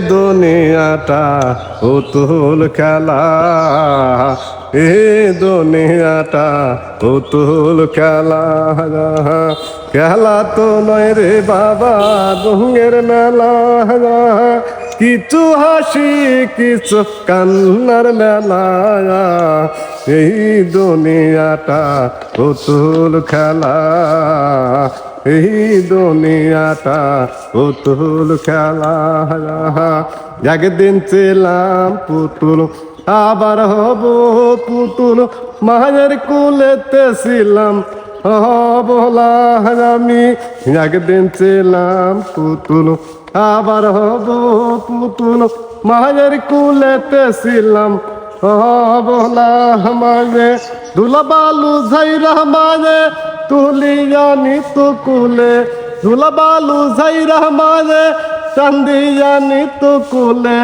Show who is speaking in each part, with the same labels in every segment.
Speaker 1: দুনিয়াটা পুতুল খেলা, এ দুনিয়াটা পুতুল খেলা। খেলা তো নয় রে বাবা রঙের মেলা, কিছু হাসি কিছু কান্নার মেলা। এই দুনিয়াটা পুতুল খেলা, এই দুনিয়াটা পুতুল খেলা। একদিন ছিলাম পুতুল আবার হব পুতুল, মায়ের কুলেতে ছিলাম বলা আমি। একদিন ছিলাম পুতুল আবার হব পুতুল, মায়ের কুলেতে ছিলাম বলা মাঝে। দুলা বালু ঝাইরা মাঝে তুলিয়া নিত কুলে, দুলা বালু ঝাইরা মাঝে চান্দিয়া নিত কুলে,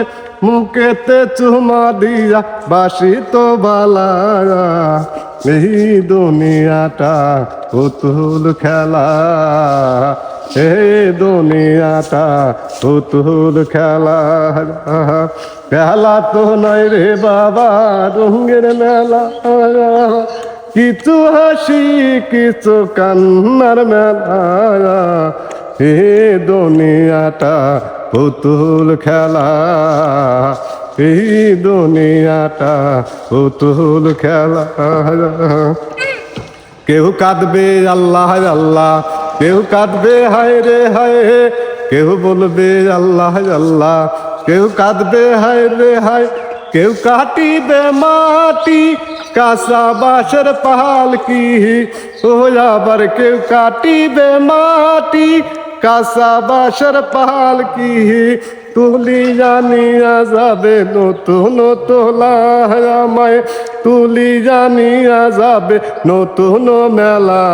Speaker 1: মুখেতে চুমা দিয়া বাসি তো বালা। এই দুনিয়াটা পুতুল খেলা, এই দুনিয়াটা পুতুল খেলা। খেলা তো নয় রে বাবা রঙের মেলা, কিছু হাসি কিছু কান্নার মেলা। এ দুনিয়াটা পুতুল খেলা, এই দুনিয়াটা পুতুল খেলা। কেউ কাঁদবে আল্লাহ আল্লাহ, কেউ কাঁদবে হায় রে হায়, কেউ বলবে আল্লাহ আল্লাহ, কেউ কাঁদবে হায় রে হায়। কেউ কাটিবে মাটি কাঁচা বাঁশের পালকি, ও আবার কেউ কাটিবে মাটি কাঁচা বাঁশের পালকি। তুলি জানিয়া যাবে নতুন তোলায় আমায়, তুলি জানিয়া যাবে নতুন মেলা।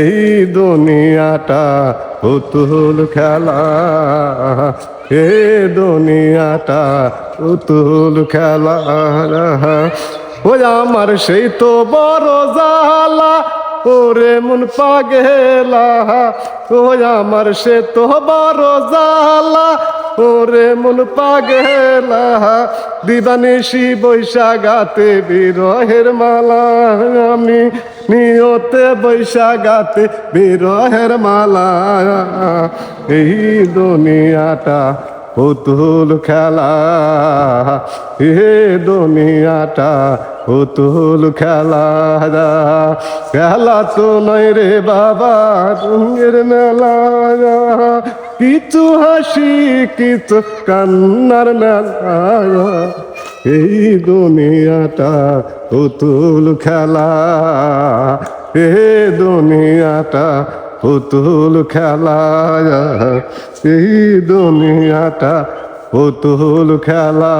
Speaker 1: এই দুনিয়াটা পুতুল খেলা, এ দুনিয়াটা পুতুল খেলা। ও আমার সেই তো বড় জ্বালা, ওরে মন পাগেলা। ও আমার সে তো বড় জ্বালা, ওরে মন পাগেলা। দিবানিশি বৈশাখাতে বিরহের মালা, আমি নিয়তে বৈশাখাতে বিরহের মালা। এই দুনিয়াটা পুতুল খেলা, এ দুনিয়াটা পুতুল খেলা। খেলা তো নয় রে বাবা রঙের মেলা, কিছু হাসি কিছু কান্নার মেলা। এই দুনিয়াটা পুতুল খেলা, এ দুনিয়াটা পুতুল খেলা। এই দুনিয়াটা পুতুল খেলা।